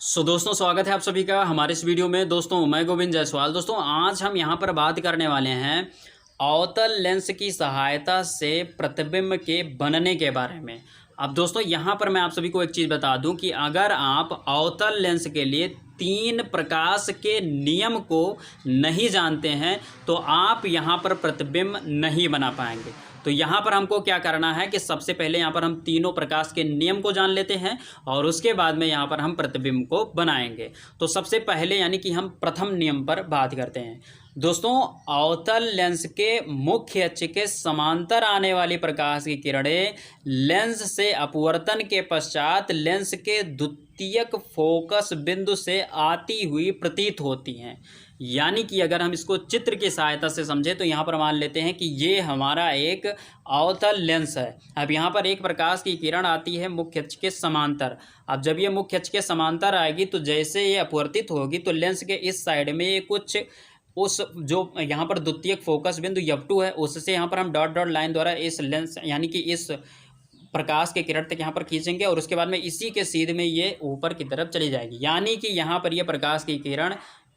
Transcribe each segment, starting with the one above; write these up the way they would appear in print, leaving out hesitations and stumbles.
दोस्तों स्वागत है आप सभी का हमारे इस वीडियो में। दोस्तों मैं गोविंद जायसवाल। दोस्तों आज हम यहाँ पर बात करने वाले हैं अवतल लेंस की सहायता से प्रतिबिंब के बनने के बारे में। अब दोस्तों यहाँ पर मैं आप सभी को एक चीज़ बता दूं कि अगर आप अवतल लेंस के लिए 3 प्रकाश के नियम को नहीं जानते हैं तो आप यहाँ पर प्रतिबिंब नहीं बना पाएंगे। तो यहाँ पर हमको क्या करना है कि सबसे पहले यहाँ पर हम तीनों प्रकाश के नियम को जान लेते हैं और उसके बाद में यहाँ पर हम प्रतिबिंब को बनाएंगे। तो सबसे पहले यानी कि हम प्रथम नियम पर बात करते हैं। दोस्तों अवतल लेंस के मुख्य अक्ष के समांतर आने वाली प्रकाश की किरणें लेंस से अपवर्तन के पश्चात लेंस के द्वितीयक फोकस बिंदु से आती हुई प्रतीत होती हैं। यानी कि अगर हम इसको चित्र की सहायता से समझें तो यहाँ पर मान लेते हैं कि ये हमारा एक अवतल लेंस है। अब यहाँ पर एक प्रकाश की किरण आती है मुख्य अक्ष के समांतर। अब जब ये मुख्य अक्ष के समांतर आएगी तो जैसे ये अपवर्तित होगी तो लेंस के इस साइड में ये कुछ उस जो यहाँ पर द्वितीयक फोकस बिंदु F2 है उससे यहाँ पर हम डॉट डॉट लाइन द्वारा इस लेंस यानी कि इस प्रकाश के किरण तक यहाँ पर खींचेंगे और उसके बाद में इसी के सीध में ये ऊपर की तरफ चली जाएगी। यानी कि यहाँ पर ये प्रकाश की किरण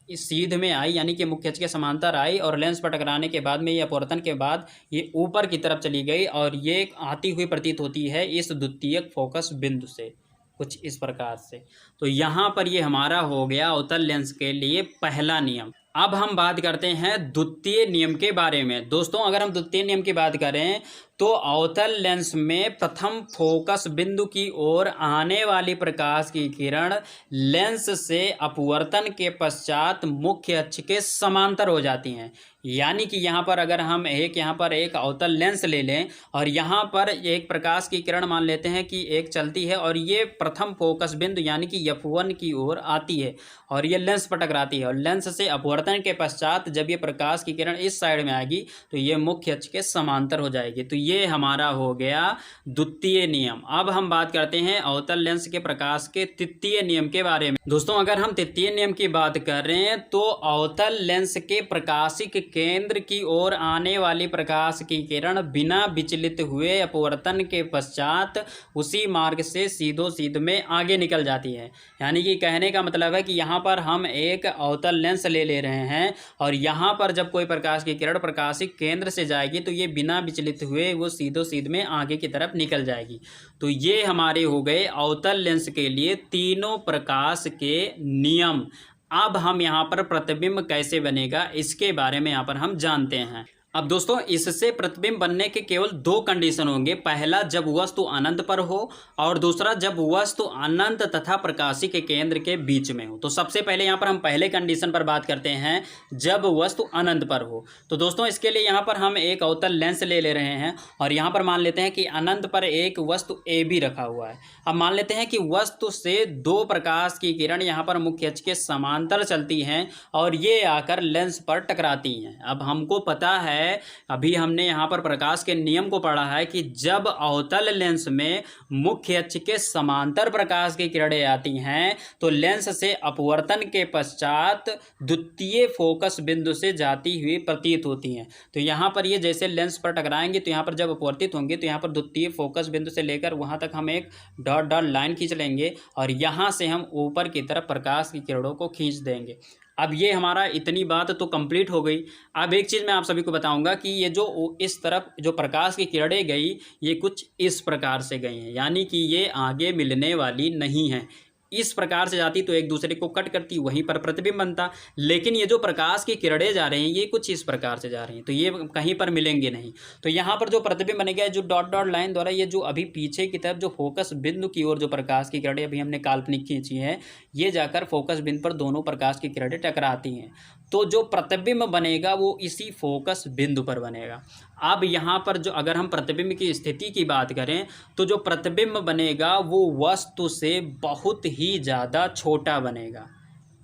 इस सीध में आई यानी कि मुख्य अक्ष के समांतर आई और लेंस पर टकराने के बाद में ये अपवर्तन के बाद ये ऊपर की तरफ चली गई और ये आती हुई प्रतीत होती है इस द्वितीयक फोकस बिंदु से कुछ इस प्रकार से। तो यहाँ पर ये हमारा हो गया अवतल लेंस के लिए पहला नियम। अब हम बात करते हैं द्वितीय नियम के बारे में। दोस्तों अगर हम द्वितीय नियम की बात करें तो अवतल लेंस में प्रथम फोकस बिंदु की ओर आने वाली प्रकाश की किरण लेंस से अपवर्तन के पश्चात मुख्य अक्ष के समांतर हो जाती हैं। यानी कि यहाँ पर अगर हम यहाँ पर एक अवतल लेंस ले लें और यहाँ पर एक प्रकाश की किरण मान लेते हैं कि एक चलती है और ये प्रथम फोकस बिंदु यानी कि F1 की ओर आती है और ये लेंस पर टकराती है और लेंस से अपवर्तन के पश्चात जब ये प्रकाश की किरण इस साइड में आएगी तो ये मुख्य अक्ष के समांतर हो जाएगी। तो ये हमारा हो गया द्वितीय नियम। अब हम बात करते हैं अवतल लेंस के प्रकाश के तृतीय नियम के बारे में। दोस्तों अगर हम तृतीय नियम की बात कर रहे हैं तो अवतल लेंस के प्रकाशिक केंद्र की ओर आने वाली प्रकाश की किरण बिना विचलित हुए अपवर्तन के पश्चात उसी मार्ग से सीधो सीध में आगे निकल जाती है। यानी कि कहने का मतलब है कि यहाँ पर हम एक अवतल लेंस ले रहे हैं और यहाँ पर जब कोई प्रकाश की किरण प्रकाशिक केंद्र से जाएगी तो ये बिना विचलित हुए वो सीधो सीध में आगे की तरफ निकल जाएगी। तो ये हमारे हो गए अवतल लेंस के लिए तीनों प्रकाश के नियम। अब हम यहाँ पर प्रतिबिंब कैसे बनेगा इसके बारे में यहाँ पर हम जानते हैं। अब दोस्तों इससे प्रतिबिंब बनने के केवल 2 कंडीशन होंगे। पहला जब वस्तु अनंत पर हो और दूसरा जब वस्तु अनंत तथा प्रकाशिक के केंद्र के बीच में हो। तो सबसे पहले यहाँ पर हम पहले कंडीशन पर बात करते हैं जब वस्तु अनंत पर हो। तो दोस्तों इसके लिए यहाँ पर हम एक अवतल लेंस ले रहे हैं और यहाँ पर मान लेते हैं कि अनंत पर एक वस्तु AB रखा हुआ है। अब मान लेते हैं कि वस्तु से 2 प्रकाश की किरण यहाँ पर मुख्य अक्ष के समांतर चलती हैं और ये आकर लेंस पर टकराती हैं। अब हमको पता है अभी हमने यहाँ पर प्रकाश के नियम को पढ़ा है कि जब अवतल लेंस में मुख्य अक्ष के समांतर प्रकाश की किरणें आती हैं तो लेंस से अपवर्तन के पश्चात द्वितीय फोकस बिंदु से जाती हुई प्रतीत होती हैं। तो यहाँ पर ये जैसे लेंस पर टकराएंगे तो यहाँ पर जब अपवर्तित होंगे तो यहाँ पर द्वितीय फोकस बिंदु से लेकर वहाँ तक हम एक डॉट डॉट लाइन खींच लेंगे और यहाँ से हम ऊपर की तरफ प्रकाश की किरणों को खींच देंगे। अब ये हमारा इतनी बात तो कंप्लीट हो गई। अब एक चीज़ मैं आप सभी को बताऊंगा कि ये जो इस तरफ जो प्रकाश की किरणें गई ये कुछ इस प्रकार से गई हैं। यानी कि ये आगे मिलने वाली नहीं है। इस प्रकार से जाती तो एक दूसरे को कट करती वहीं पर प्रतिबिंब बनता। लेकिन ये जो प्रकाश की किरणें जा रही हैं ये कुछ इस प्रकार से जा रही हैं तो ये कहीं पर मिलेंगे नहीं। तो यहाँ पर जो प्रतिबिंब बनेगा जो डॉट डॉट लाइन द्वारा ये जो अभी पीछे की तरफ जो फोकस बिंदु की ओर जो प्रकाश की किरणें अभी हमने काल्पनिक खींची हैं ये जाकर फोकस बिंदु पर दोनों प्रकाश की किरणें टकराती हैं। तो जो प्रतिबिंब बनेगा वो इसी फोकस बिंदु पर बनेगा। अब यहाँ पर जो अगर हम प्रतिबिंब की स्थिति की बात करें तो जो प्रतिबिंब बनेगा वो वस्तु से बहुत ही ज़्यादा छोटा बनेगा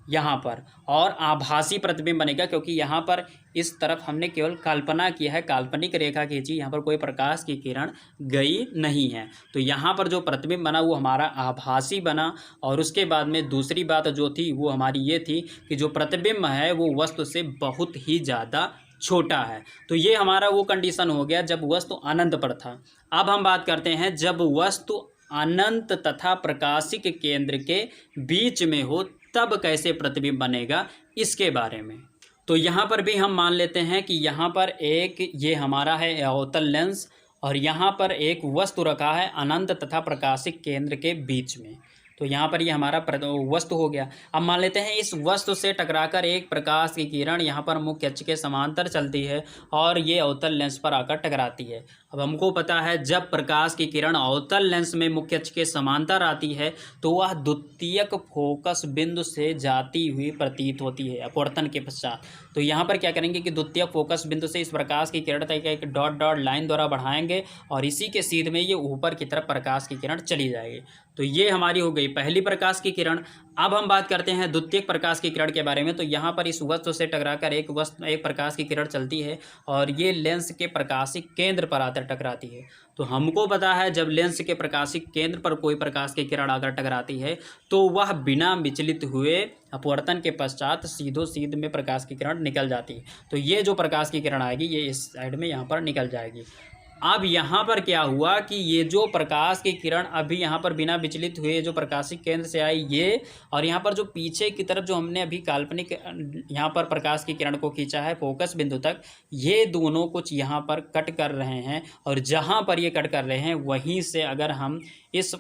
यहाँ पर और आभासी प्रतिबिंब बनेगा क्योंकि यहाँ पर इस तरफ हमने केवल कल्पना किया है, काल्पनिक रेखा खींची, यहाँ पर कोई प्रकाश की किरण गई नहीं है। तो यहाँ पर जो प्रतिबिंब बना वो हमारा आभासी बना। और उसके बाद में दूसरी बात जो थी वो हमारी ये थी कि जो प्रतिबिंब है वो वस्तु से बहुत ही ज़्यादा छोटा है। तो ये हमारा वो कंडीशन हो गया जब वस्तु अनंत पर था। अब हम बात करते हैं जब वस्तु अनंत तथा प्रकाशिक केंद्र के बीच में हो तब कैसे प्रतिबिंब बनेगा, इसके बारे में। तो यहाँ पर भी हम मान लेते हैं कि यहाँ पर एक ये हमारा है अवतल लेंस और यहाँ पर एक वस्तु रखा है अनंत तथा प्रकाशिक केंद्र के बीच में। तो यहाँ पर ये हमारा वस्तु हो गया। अब मान लेते हैं इस वस्तु से टकराकर एक प्रकाश की किरण यहाँ पर मुख्य अक्ष के समांतर चलती है और ये अवतल लेंस पर आकर टकराती है। अब हमको पता है जब प्रकाश की किरण अवतल लेंस में मुख्य अक्ष के समांतर आती है तो वह द्वितीयक फोकस बिंदु से जाती हुई प्रतीत होती है अपवर्तन के पश्चात। तो यहाँ पर क्या करेंगे कि द्वितीयक फोकस बिंदु से इस प्रकाश की किरण तक एक डॉट डॉट लाइन द्वारा बढ़ाएंगे और इसी के सीध में ये ऊपर की तरफ प्रकाश की किरण चली जाएगी। तो ये हमारी हो गई पहली प्रकाश की किरण। अब हम बात करते हैं द्वितीयक प्रकाश की किरण के बारे में। तो यहाँ पर इस वस्तु से टकराकर एक प्रकाश की किरण चलती है और ये लेंस के प्रकाशिक केंद्र पर आकर टकराती है। तो हमको पता है जब लेंस के प्रकाशिक केंद्र पर कोई प्रकाश की किरण आकर टकराती है तो वह बिना विचलित हुए अपवर्तन के पश्चात सीधो सीध में प्रकाश की किरण निकल जाती है। तो ये जो प्रकाश की किरण आएगी ये इस साइड में यहाँ पर निकल जाएगी। अब यहाँ पर क्या हुआ कि ये जो प्रकाश की किरण अभी यहाँ पर बिना विचलित हुए जो प्रकाशिक केंद्र से आई ये, और यहाँ पर जो पीछे की तरफ जो हमने अभी काल्पनिक यहाँ पर प्रकाश की किरण को खींचा है फोकस बिंदु तक, ये दोनों कुछ यहाँ पर कट कर रहे हैं और जहाँ पर ये कट कर रहे हैं वहीं से अगर हम इस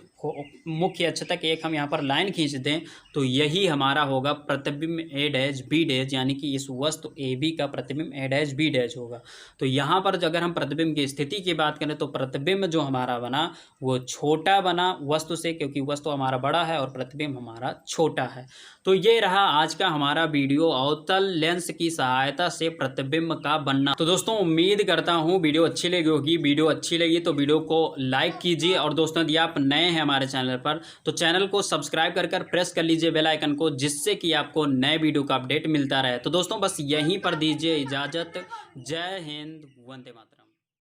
मुख्य अक्ष तक एक हम यहाँ पर लाइन खींच दें तो यही हमारा होगा प्रतिबिंब ए डैश बी डैश, यानी कि इस वस्तु ए बी का प्रतिबिंब ए डैश बी डैश होगा। तो यहाँ पर अगर हम प्रतिबिंब की स्थिति की बात करें तो प्रतिबिंब जो हमारा बना वो छोटा बना वस्तु से, क्योंकि वस्तु हमारा बड़ा है और प्रतिबिंब हमारा छोटा है। तो ये रहा आज का हमारा वीडियो अवतल लेंस की सहायता से प्रतिबिंब का बनना। तो दोस्तों उम्मीद करता हूँ वीडियो अच्छी लगी होगी। वीडियो अच्छी लगी तो वीडियो को लाइक कीजिए और दोस्तों यदि आप नए हैं हमारे चैनल पर तो चैनल को सब्सक्राइब कर प्रेस कर लीजिए बेल आइकन को, जिससे कि आपको नए वीडियो का अपडेट मिलता रहे। तो दोस्तों बस यहीं पर दीजिए इजाज़त। जय हिंद, वंदे मातरम।